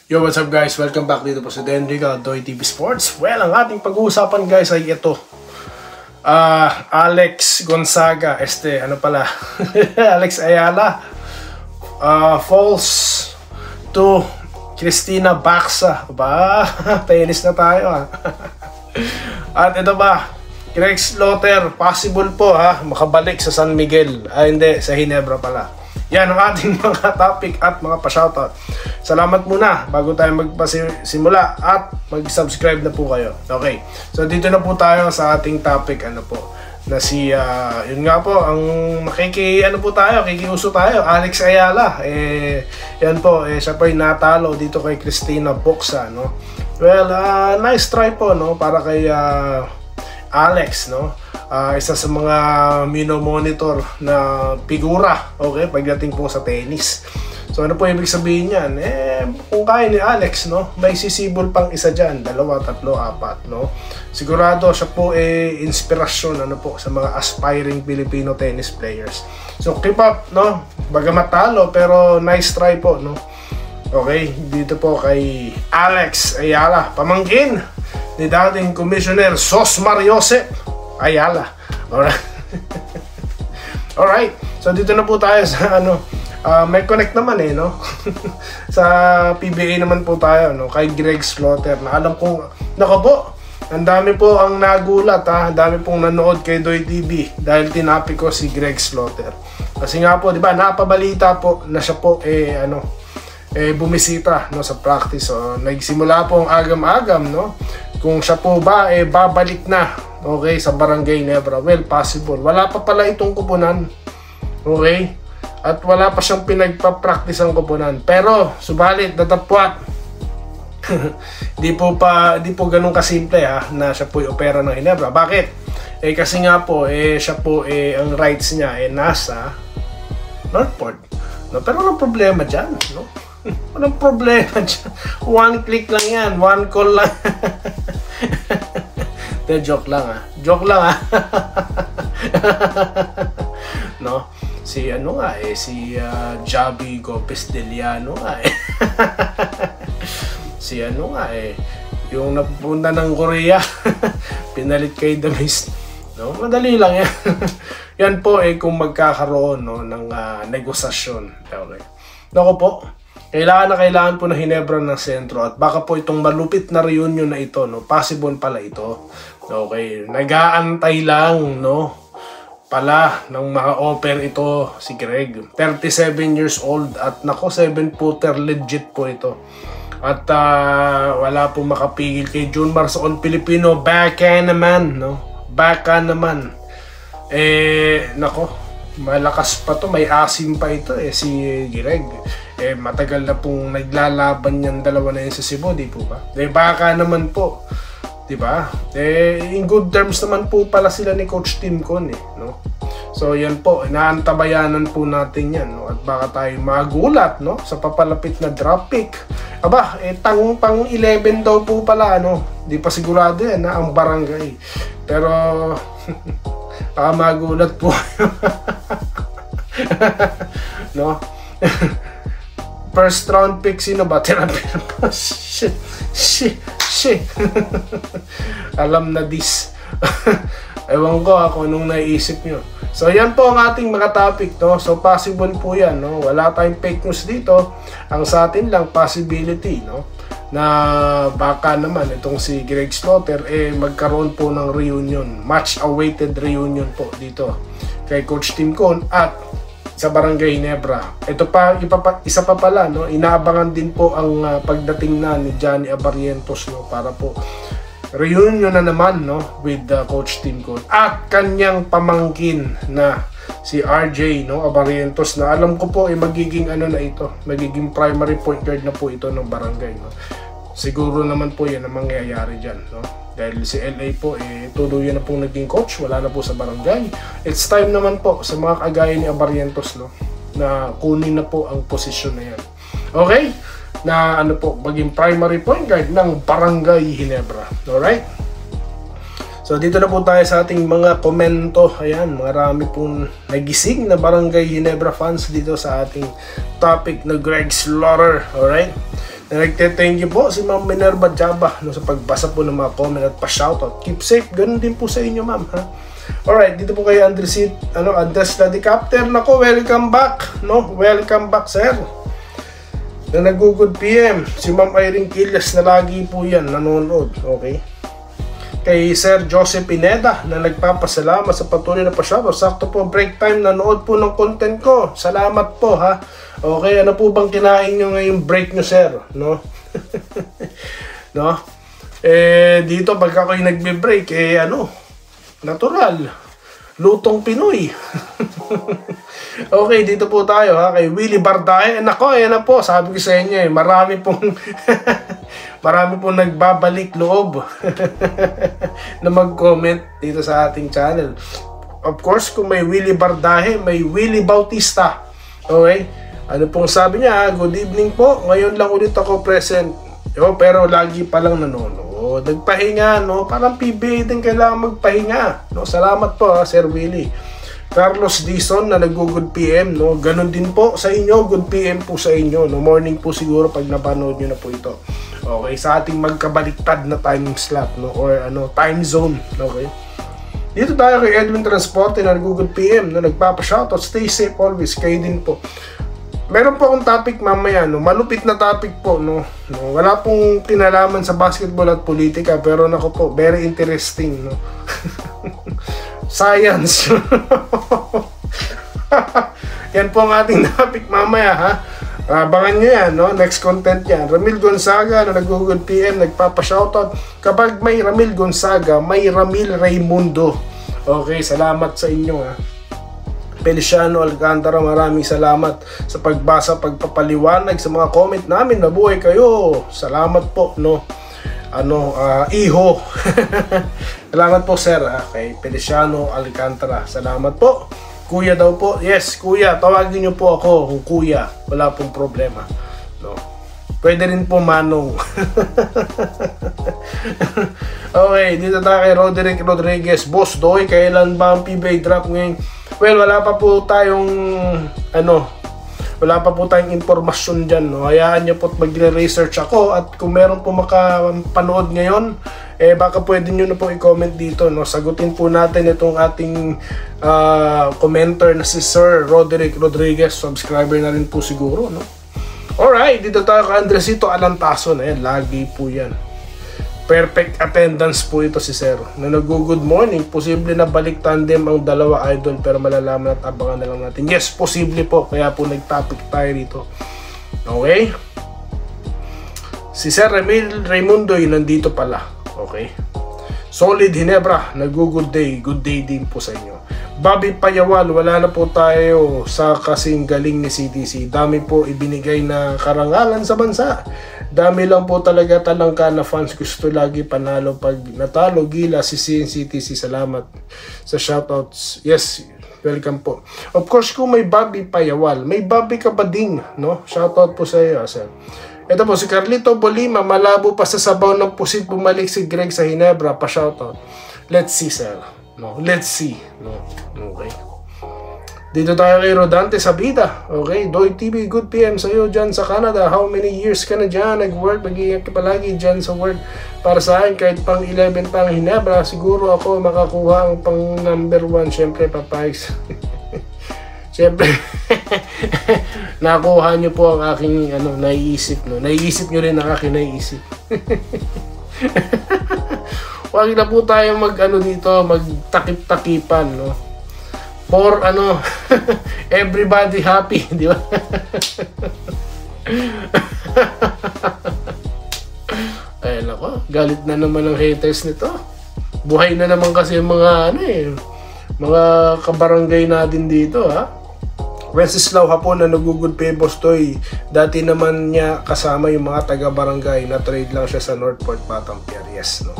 Yo, what's up guys? Welcome back dito po sa Denrica Doy TV Sports. Well, ang ating pag-uusapan guys ay ito. Alex Gonzaga, Alex Ayala falls to Cristina Baxa. Ba, tennis na tayo At ito ba, Greg Slaughter, possible po makabalik sa San Miguel. Hindi, sa Ginebra pala. Yan ang ating mga topic at mga pa-shoutout. Salamat muna bago tayo magpasimula at mag-subscribe na po kayo. Okay, so dito na po tayo sa ating topic. Na si, yun nga po, ang kikiuso tayo, Alex Ayala. Yan po, siya po yung natalo dito kay Cristina Baxa, no? Well, nice try po, no? Para kay Alex, no? Isa sa mga monitor na figura, okay, pagdating po sa tennis. So ano po ibig sabihin niyan? Kung kaya ni Alex, no, may sisibol pang isa dyan, 2, 3, 4, no. Sigurado siya po inspirasyon sa mga aspiring Filipino tennis players. So keep up, no. Bagamat talo, pero nice try po, no. Okay, dito po kay Alex Ayala, pamangkin ni dating Commissioner Sosmar Josep Ayala. Alright. Alright. So dito na po tayo sa may connect naman no. Sa PBA naman po tayo, no, kay Greg Slaughter, na alam kong po, ang dami po ang nagulat ang dami pong nanood kay Doy TV dahil tinapi ko si Greg Slaughter. Kasi nga po, di ba, napabalita po na siya po bumisita, no, sa practice. So nagsimula po ang agam-agam, no, kung siya po ba babalik na, okay, sa Barangay Ginebra. Well, possible. Wala pa pala itong kupunan, okay, at wala pa siyang pinagpa-practice ang kupunan. Pero subalit datapwat di po ganun kasimple na siya po opera ng Ginebra. Bakit? Kasi nga po siya po ang rights niya nasa Northport, no? Pero walang problema dyan, no? Walang problema dyan. One click lang yan, one call lang. Joke lang Joke lang no? Si si Javi Gopes Deliano si yung napupunta ng Korea pinalit kay The Mist, no? Madali lang yan. Yan po kung magkakaroon, no, ng negosasyon. Okay. Nako po, kailangan po na Ginebra ng sentro, at baka po itong malupit na reunion na ito, no, possible pala ito. Okay, nag-aantay lang, no, pala ng mga offer ito si Greg. 37 years old at nako, 7-footer legit po ito. At wala po makapigil kay Junmar sa All Filipino. Baka naman, no? Baka naman. Nako, malakas pa to, may asim pa ito si Greg. Matagal na pong naglalaban yan, dalawa na yun sa Cebu, di po ba? Baka naman po, di ba? In good terms naman po pala sila ni Coach Tim Con, no? So yan po, inaantabayanan po natin yan, no? At baka tayo magulat, no, sa papalapit na draft pick. Aba, pang 11 daw po pala, no? Di pa sigurado yan ang barangay. Pero magulat po. No? First round pick, sino ba? Shit. Alam na this. Ewan ko kung anong naiisip nyo. So yan po ang ating mga topic, no? So possible po yan, no? Wala tayong fake news dito. Ang sa atin lang possibility, no, na baka naman itong si Greg Slaughter magkaroon po ng reunion, much awaited reunion po dito kay Coach Tim Con at sa Barangay Ginebra. Ito pa, isa pa pala, no, inaabangan din po ang pagdating na ni Johnny Abarientos, no, para po reunion na naman, no, with Coach Tim Con at kanyang pamangkin na si RJ, no, Abarientos, na alam ko po magiging magiging primary point guard na po ito ng barangay, no. Siguro naman po yan ang mangyayari dyan, no, dahil si LA po tuluyan na pong naging coach, wala na po sa barangay. It's time naman po sa mga kagaya ni Abarientos, no, na kunin na po ang posisyon na yan, okay, na maging primary point guard ng Barangay Ginebra. Alright? So dito na po tayo sa ating mga komento. Ayan, marami pong nagising na Barangay Ginebra fans dito sa ating topic na Greg Slaughter. Alright? Thank you po si Ma'am Minerva Jaba no, sa pagbasa po ng mga comment at pa-shoutout. Keep safe, ganun din po sa inyo ma'am ha. Alright, dito po kay Andres Ladicapter. Nako, welcome back no, welcome back sir. Na nag-good PM si Ma'am Irene Quillas na lagi po yan nanonood. Okay, kay Sir Joseph Pineda na nagpapasalamat sa patuloy na pa-shoutout. Sakto po break time, nanood po ng content ko. Salamat po ha. Okay, ano po bang kinain nyo ngayong break nyo sir? No? No? Dito pag ako'y nagbe-break, natural. Lutong Pinoy. Okay, dito po tayo ha, kay Willie Bardae. Nako, ayan na po, sabi ko sa inyo marami pong marami pong nagbabalik loob na mag-comment dito sa ating channel. Of course, kung may Willie Bardae, may Willie Bautista. Okay? Ano pong sabi niya? Good evening po. Ngayon lang ulit ako present. Pero lagi pa lang nanonood. Nagpahinga, no? Parang PBA din kailangan magpahinga. No? Salamat po, Sir Willie. Carlos Dizon na nag-good PM, no? Ganon din po sa inyo, good PM po sa inyo, no? Morning po siguro pag napanood nyo na po ito. Okay, sa ating magkabaliktad na time slot, no? Or time zone, okay? Dito tayo kay Edwin Transporte na nag-good PM, no? Nagpapa-shoutout, stay safe always, kayo din po. Meron po akong topic mamaya, no? Malupit na topic po, no? Wala pong kinalaman sa basketball at politika, pero nako po, very interesting, no? Science. Yan po ang ating topic mamaya ha. Abangan nyo yan, no? Next content yan. Ramil Gonzaga na nag-good PM, nagpapa-shoutout. Kapag may Ramil Gonzaga, may Ramil Raimundo. Okay, salamat sa inyo ha. Feliciano Alcantara, maraming salamat sa pagbasa, pagpapaliwanag sa mga comment namin. Nabuhay kayo. Salamat po, no? Iho. Salamat po sir, kay Feliciano Alcantara. Salamat po. Kuya daw po. Yes, kuya. Tawagin niyo po ako kung kuya. Wala pong problema. No. Pwede rin po manong. Okay, dito tayo kay Roderick Rodriguez. Boss Doy, kailan ba ang PBA drop ngayon? Well, wala pa po tayong wala pa po tayong impormasyon dyan, no? Hayaan nyo po mag-research ako at kung meron po makapanood ngayon, baka pwede nyo na po i-comment dito, no? Sagutin po natin itong ating commenter na si Sir Roderick Rodriguez. Subscriber na rin po siguro, no? Alright, dito tayo kay Andresito Alantaso na yan. Lagi po yan. Perfect attendance po ito si Sir. Na nag-good morning. Posible na balik tandem ang dalawa idol, pero malalaman at abangan na lang natin. Yes, posible po. Kaya po nag-topic tayo dito. Okay? Si Sir Ramil Raimundo yun nandito pala. Okay? Solid Hinebra, nag-good day. Good day din po sa inyo. Bobby Payawal, wala na po tayo sa kasing galing ni CTC. Dami po ibinigay na karangalan sa bansa. Dami lang po talaga talangka na fans. Gusto lagi panalo. Pag natalo, gila si CTC. Salamat sa shoutouts. Yes, welcome po. Of course, kung may Bobby Payawal, may Bobby Kabading, no? Shoutout po sa iyo, sir. Ito po si Carlito Bolima, malabo pa sa sabaw ng pusit, bumalik si Greg sa Hinebra, pa shoutout. Let's see, sir. No, let's see. No, okay. Dito tayo kay Rodante Sabida. Okay, Doy TV, good PM sa iyo dyan sa Canada. How many years ka na dyan nag-work? Mag-iingat ka palagi dyan sa work. Para sa akin, kahit pang 11 pang Hinebra, siguro ako makakuha ang pang number 1. Siyempre, papayos. Siyempre, nakuha nyo po ang aking naiisip. No? Naiisip nyo rin ang aking naiisip. Huwag na po tayo dito, magtakip-takipan, no? For everybody happy, di ba? Ay, nako, galit na naman ang haters nito. Buhay na naman kasi yung mga mga kabarangay natin dito, ha? Wenceslao Hapon na nagugud pay Boss Toy. Dati naman niya kasama yung mga taga-barangay na trade lang siya sa Northport, Batampier. Yes, no?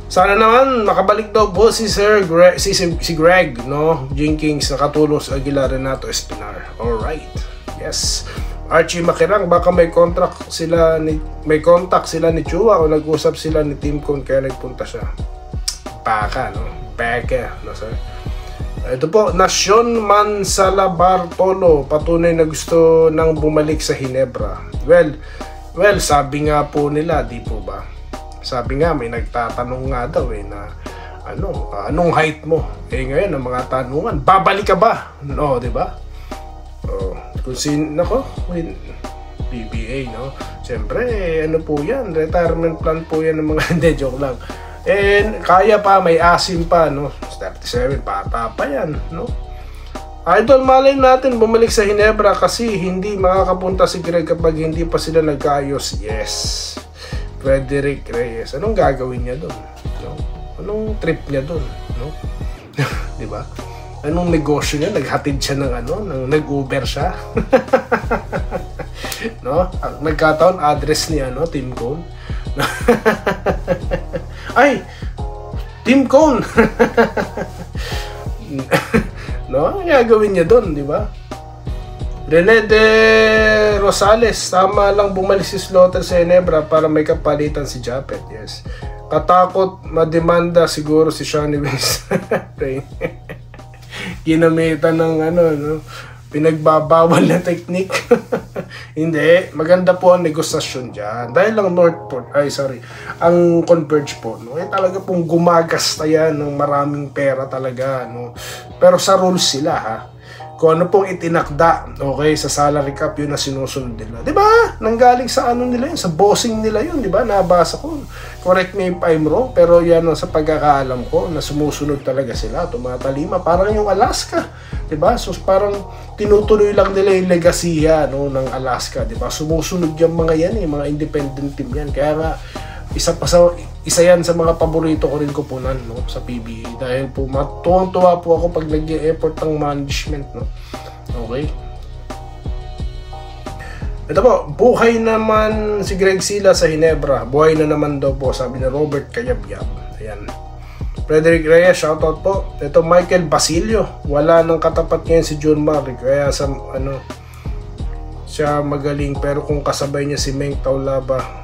Sana naman makabalik daw po si Sir Greg, si Greg, no? Jenkins, nakatulong sa Aguilar, Renato Espinar. Alright. Yes. Archie Makirang, baka may contact sila ni Chua o nag-usap sila ni Team Con kaya nagpunta siya. Baka, no? Baka, no sir? Ito po, Nasyon Mansala Bartolo, patunay na gusto nang bumalik sa Hinebra. Well, Well, sabi nga po nila, di po ba? Sabi nga, may nagtatanong nga daw na anong height mo? Ngayon, ang mga tanungan, babalik ka ba? No, di ba? Kung PBA, no? Siyempre, ano po yan? Retirement plan po yan ng mga hindi, joke lang. And kaya pa, may asim pa, no? 37, bata pa yan, no? Idol, malay natin bumalik sa Ginebra kasi hindi makakapunta si Greg kapag hindi pa sila nagkaayos. Yes. Frederick Reyes. Anong gagawin niya doon? No? Anong trip niya doon? No? Di ba? Anong negosyo niya? Naghatid siya ng nag-Uber siya? No? Nagkataon address ni Tim Cone. Ay! Tim Cone! No? Ang gagawin niya doon, di ba? Rene de Rosales, tama lang bumalik si Slaughter sa Ginebra para may kapalitan si Japet. Yes. Katakot mademanda siguro si Shawnee Wills. Ginamitan ng pinagbabawal na technique. Hindi, maganda po ang negosasyon dyan. Dahil lang ang Converge po, no? Talaga pong gumagasta yan ng maraming pera talaga, no? Pero sa rules sila, ha? Kung ano pong itinakda, okay, sa salary cap, yun na sinusunod nila. Diba? Nanggaling sa nila yun, sa bossing nila yun, diba? Nabasa ko. Correct me if I'm wrong, pero yan sa pagkakaalam ko, na sumusunod talaga sila, tumatalima. Parang yung Alaska, diba? So parang tinutuloy lang nila yung legasiya, no, ng Alaska, diba? Sumusunod yung mga yan, mga independent team yan. Kaya nga, isa yan sa mga paborito ko rin kupunan, no, sa PBA dahil po matuwang-tuwa po ako pag nag-e-effort ng management, no. Okay, ito po, buhay naman si Greg Sila sa Ginebra, buhay na naman daw po, sabi ni Robert Kayabyab. Ayan, Frederick Reyes, shoutout po. Ito Michael Basilio, wala nang katapat ngayon si John Marley, kaya siya magaling, pero kung kasabay niya si Meng Taulaba,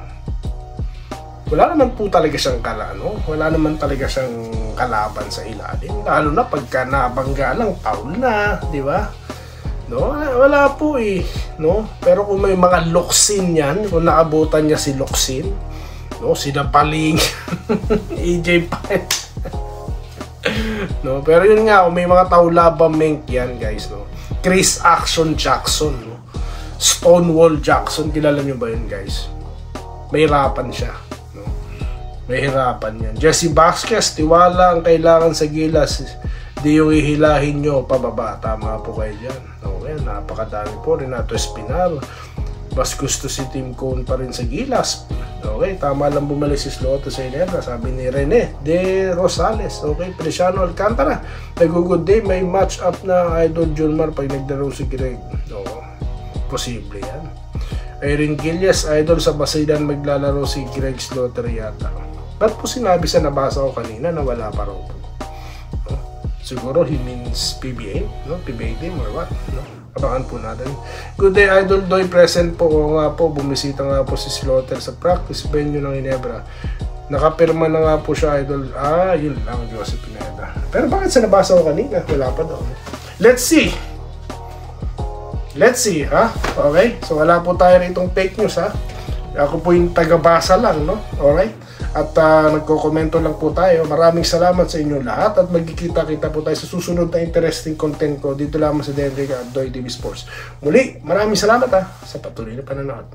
wala naman po talaga siyang wala naman talaga siyang kalaban sa ilalim, lalo na pagka nabangga lang, foul na, di ba? No, wala po no? Pero kung may mga Locsin yan, kung naabutan niya si Locsin, no, sina Paling, AJ Pine, no, pero yun nga, kung may mga Taulaba Menk yan, guys, no, Chris Action Jackson, no, Stonewall Jackson, kilala nyo ba yun, guys? May hirapan siya. May hirapan yan. Jesse Vasquez, tiwala ang kailangan sa Gilas. Di yung ihilahin nyo pababa. Tama po kayo dyan. Okay, napakadami po. Renato Espinal. Mas gusto si Tim Cone pa rin sa Gilas. Okay, tama lang bumalik si Slaughter sa Ginebra. Sabi ni Rene de Rosales. Okay, Feliciano Alcantara. Nag-good day. May match up na Idol Junmar pag nagdaro si Greg. Posible yan. Erin Gillies, Idol sa Basilan maglalaro si Greg Slaughter yata. Ba't po sinabi sa nabasa ko kanina na wala pa raw po? No? Siguro he means PBA, no? PBA team or what? No? Abangan po natin. Good day, Idol Doy. Present po ko nga po. Bumisita nga po si Slaughter sa practice venue ng Ginebra. Nakapirma na nga po siya, Idol. Yun lang, Joseph Pineda. Pero bakit sa nabasa ko kanina? Wala pa daw. Let's see, ha? Okay? So wala po tayo ritong fake news, ha? Ako po yung taga-basa lang, no? Alright? At nagko-komento lang po tayo. Maraming salamat sa inyo lahat at magkikita-kita po tayo sa susunod na interesting content ko dito lamang sa Denrica at Doy TV Sports. Muli, maraming salamat sa patuloy na panonood.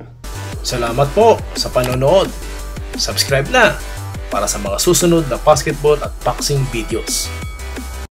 Salamat po sa panonood. Subscribe na para sa mga susunod na basketball at boxing videos.